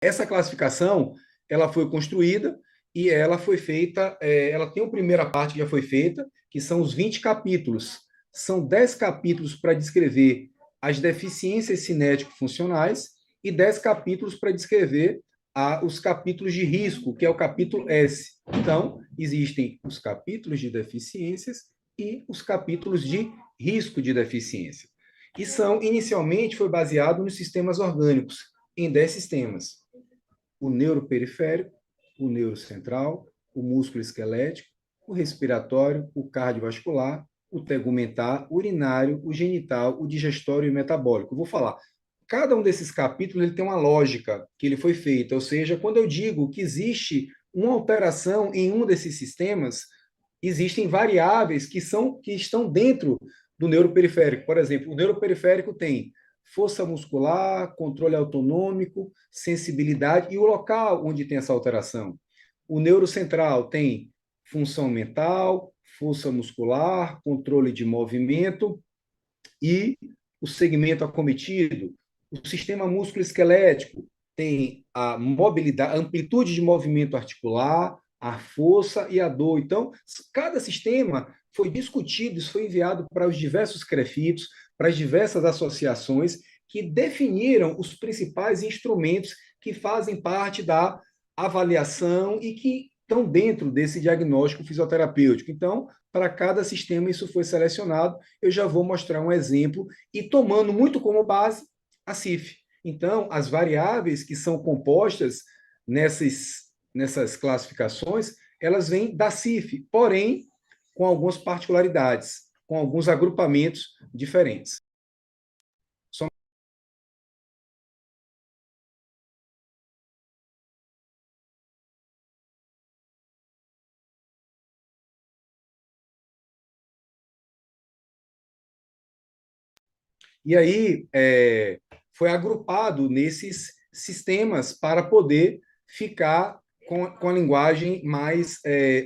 Essa classificação, ela foi construída e ela foi feita, ela tem uma primeira parte que já foi feita, que são os 20 capítulos. São 10 capítulos para descrever as deficiências cinético-funcionais e 10 capítulos para descrever os capítulos de risco, que é o capítulo S. Então, existem os capítulos de deficiências e os capítulos de risco de deficiência. E inicialmente, foi baseado nos sistemas orgânicos, em 10 sistemas: o neuroperiférico, o neurocentral, o músculo esquelético, o respiratório, o cardiovascular, o tegumentar, o urinário, o genital, o digestório e o metabólico. Eu vou falar. Cada um desses capítulos ele tem uma lógica que ele foi feita, ou seja, quando eu digo que existe uma alteração em um desses sistemas, existem variáveis que estão dentro do neuroperiférico. Por exemplo, o neuroperiférico tem força muscular, controle autonômico, sensibilidade e o local onde tem essa alteração. O neurocentral tem função mental, força muscular, controle de movimento e o segmento acometido. O sistema músculo-esquelético tem a mobilidade, a amplitude de movimento articular, a força e a dor. Então, cada sistema foi discutido, isso foi enviado para os diversos CREFITs, para as diversas associações que definiram os principais instrumentos que fazem parte da avaliação e que estão dentro desse diagnóstico fisioterapêutico. Então, para cada sistema isso foi selecionado. Eu já vou mostrar um exemplo e tomando muito como base a CIF. Então, as variáveis que são compostas nessas classificações, elas vêm da CIF, porém com algumas particularidades, com alguns agrupamentos diferentes. E aí foi agrupado nesses sistemas para poder ficar com a linguagem mais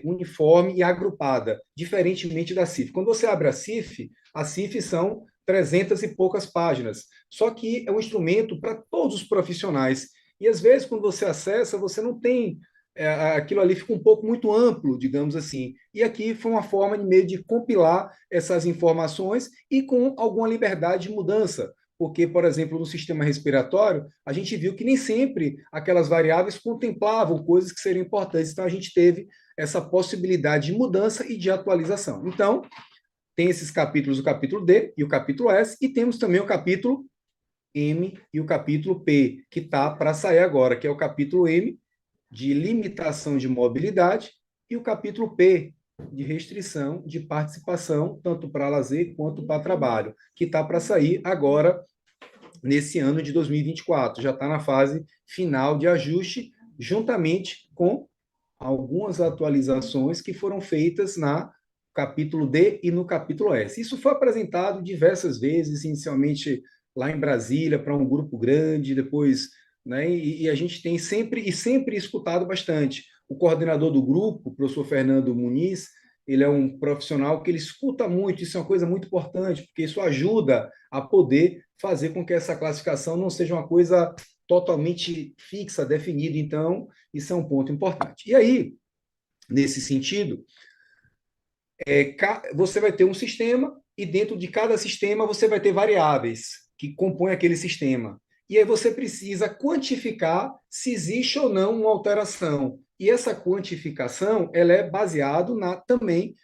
uniforme e agrupada, diferentemente da CIF. Quando você abre a CIF são 300 e poucas páginas, só que é um instrumento para todos os profissionais. E às vezes, quando você acessa, você não tem. Aquilo ali fica um pouco muito amplo, digamos assim. E aqui foi uma forma de meio de compilar essas informações e com alguma liberdade de mudança. Porque, por exemplo, no sistema respiratório, a gente viu que nem sempre aquelas variáveis contemplavam coisas que seriam importantes. Então, a gente teve essa possibilidade de mudança e de atualização. Então, tem esses capítulos, o capítulo D e o capítulo S, e temos também o capítulo M e o capítulo P, que está para sair agora, que é o capítulo M, de limitação de mobilidade, e o capítulo P, de restrição de participação, tanto para lazer quanto para trabalho, que está para sair agora, nesse ano de 2024. Já está na fase final de ajuste, juntamente com algumas atualizações que foram feitas na capítulo D e no capítulo S. Isso foi apresentado diversas vezes, inicialmente lá em Brasília, para um grupo grande, depois, né, e a gente tem sempre escutado bastante. O coordenador do grupo, o professor Fernando Muniz, ele é um profissional que ele escuta muito, isso é uma coisa muito importante, porque isso ajuda a poder fazer com que essa classificação não seja uma coisa totalmente fixa, definida. Então, isso é um ponto importante. E aí, nesse sentido, você vai ter um sistema e dentro de cada sistema você vai ter variáveis que compõem aquele sistema. E aí você precisa quantificar se existe ou não uma alteração. E essa quantificação ela é baseada também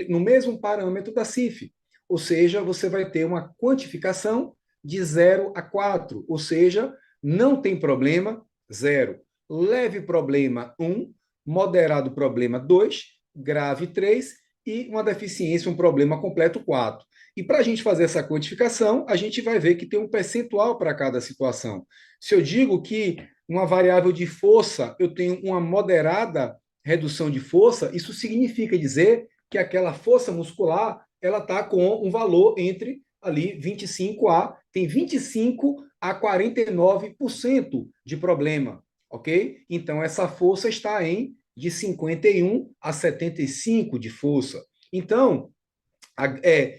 no mesmo parâmetro da CIF. Ou seja, você vai ter uma quantificação de 0 a 4. Ou seja, não tem problema, 0. Leve problema, 1. Moderado problema, 2. Grave, 3, e uma deficiência, um problema completo, 4. E para a gente fazer essa quantificação, a gente vai ver que tem um percentual para cada situação. Se eu digo que uma variável de força, eu tenho uma moderada redução de força, isso significa dizer que aquela força muscular ela está com um valor entre ali 25 a 49% de problema, ok? Então essa força está em de 51 a 75 de força. Então,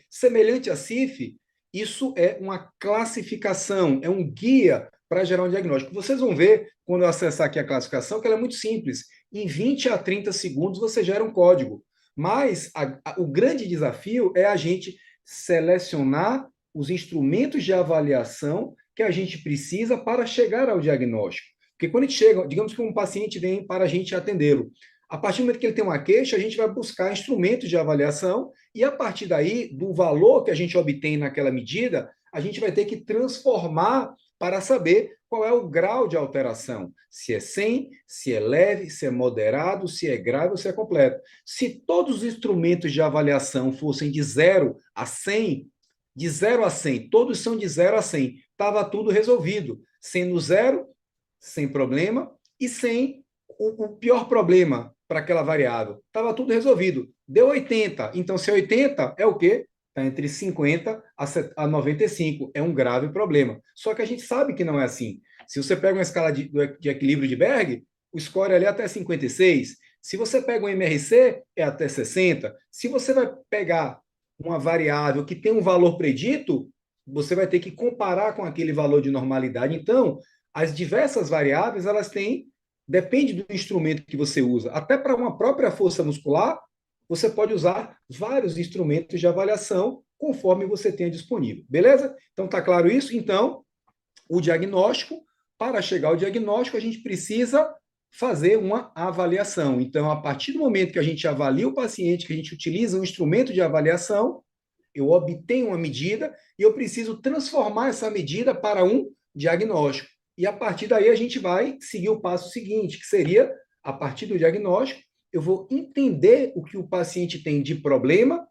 semelhante à CIF, isso é uma classificação, é um guia para gerar um diagnóstico. Vocês vão ver, quando eu acessar aqui a classificação, que ela é muito simples. Em 20 a 30 segundos você gera um código. Mas o grande desafio é a gente selecionar os instrumentos de avaliação que a gente precisa para chegar ao diagnóstico. Porque quando a gente chega, digamos que um paciente vem para a gente atendê-lo, a partir do momento que ele tem uma queixa, a gente vai buscar instrumentos de avaliação e, a partir daí, do valor que a gente obtém naquela medida, a gente vai ter que transformar para saber qual é o grau de alteração. Se é 100, se é leve, se é moderado, se é grave ou se é completo. Se todos os instrumentos de avaliação fossem de 0 a 100, de 0 a 100, todos são de 0 a 100, estava tudo resolvido. Sendo 0, sem problema, e 100, o pior problema para aquela variável. Estava tudo resolvido. Deu 80. Então, se é 80, é o quê? Está entre 50 a 95. É um grave problema. Só que a gente sabe que não é assim. Se você pega uma escala de equilíbrio de Berg, o score ali é até 56. Se você pega um MRC, é até 60. Se você vai pegar uma variável que tem um valor predito, você vai ter que comparar com aquele valor de normalidade. Então, as diversas variáveis, elas têm, depende do instrumento que você usa. Até para uma própria força muscular, você pode usar vários instrumentos de avaliação conforme você tenha disponível. Beleza? Então, está claro isso? Então, o diagnóstico, para chegar ao diagnóstico, a gente precisa fazer uma avaliação. Então, a partir do momento que a gente avalia o paciente, que a gente utiliza um instrumento de avaliação, eu obtenho uma medida e eu preciso transformar essa medida para um diagnóstico. E a partir daí a gente vai seguir o passo seguinte, que seria, a partir do diagnóstico, eu vou entender o que o paciente tem de problema,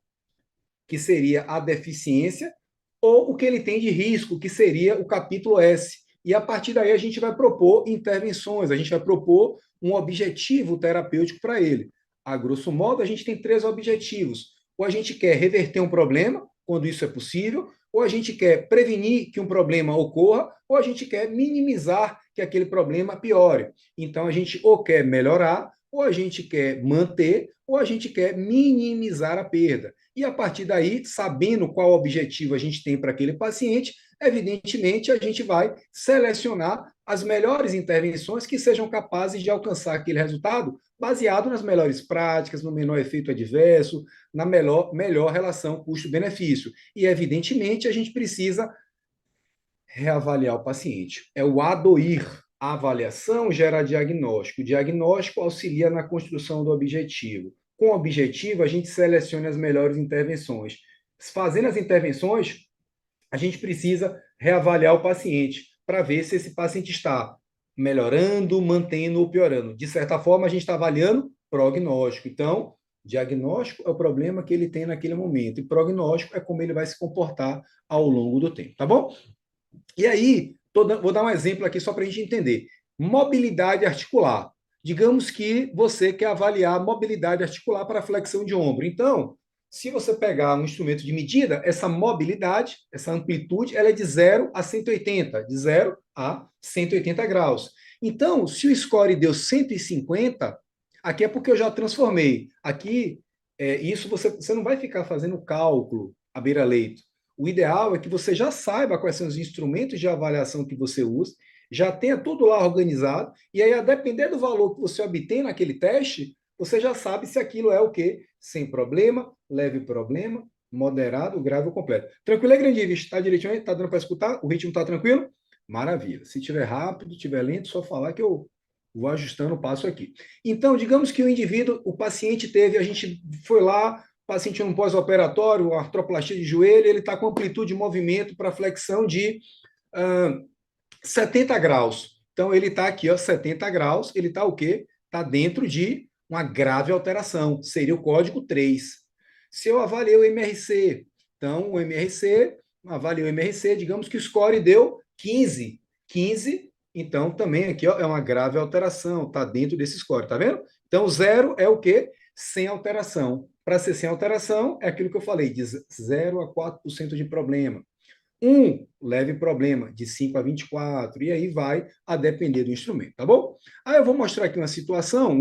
que seria a deficiência, ou o que ele tem de risco, que seria o capítulo S. E a partir daí a gente vai propor intervenções, a gente vai propor um objetivo terapêutico para ele. A grosso modo, a gente tem 3 objetivos. Ou a gente quer reverter um problema, quando isso é possível, ou a gente quer prevenir que um problema ocorra, ou a gente quer minimizar que aquele problema piore. Então, a gente ou quer melhorar, ou a gente quer manter, ou a gente quer minimizar a perda. E a partir daí, sabendo qual objetivo a gente tem para aquele paciente, evidentemente a gente vai selecionar as melhores intervenções que sejam capazes de alcançar aquele resultado, baseado nas melhores práticas, no menor efeito adverso, na melhor relação custo-benefício. E, evidentemente, a gente precisa reavaliar o paciente. É o ADOIR. A avaliação gera diagnóstico. O diagnóstico auxilia na construção do objetivo. Com o objetivo, a gente seleciona as melhores intervenções. Fazendo as intervenções, a gente precisa reavaliar o paciente para ver se esse paciente está melhorando, mantendo ou piorando. De certa forma, a gente está avaliando prognóstico. Então, diagnóstico é o problema que ele tem naquele momento, e prognóstico é como ele vai se comportar ao longo do tempo, tá bom? E aí, vou dar um exemplo aqui só para a gente entender. Mobilidade articular. Digamos que você quer avaliar a mobilidade articular para flexão de ombro. Então, se você pegar um instrumento de medida, essa mobilidade, essa amplitude, ela é de 0 a 180, de 0 a 180 graus. Então, se o score deu 150, aqui é porque eu já transformei. Aqui, isso você não vai ficar fazendo cálculo à beira-leito. O ideal é que você já saiba quais são os instrumentos de avaliação que você usa, já tenha tudo lá organizado, e aí, a depender do valor que você obtém naquele teste, você já sabe se aquilo é o quê? Sem problema, leve problema, moderado, grave ou completo. Tranquilo, Grandinho? Está direitinho aí? Está dando para escutar? O ritmo está tranquilo? Maravilha. Se tiver rápido, tiver lento, só falar que eu vou ajustando o passo aqui. Então, digamos que o indivíduo, o paciente teve, a gente foi lá, o paciente num pós-operatório, artroplastia de joelho, ele está com amplitude de movimento para flexão de 70 graus. Então, ele está aqui, ó, 70 graus, ele está o quê? Está dentro de uma grave alteração, seria o código 3. Se eu avaliei o MRC, então o MRC, avaliei o MRC, digamos que o score deu 15. 15, então também aqui ó, é uma grave alteração, está dentro desse score, tá vendo? Então, 0 é o quê? Sem alteração. Para ser sem alteração, é aquilo que eu falei, de 0 a 4% de problema. Leve problema, de 5 a 24, e aí vai a depender do instrumento, tá bom? Aí eu vou mostrar aqui uma situação,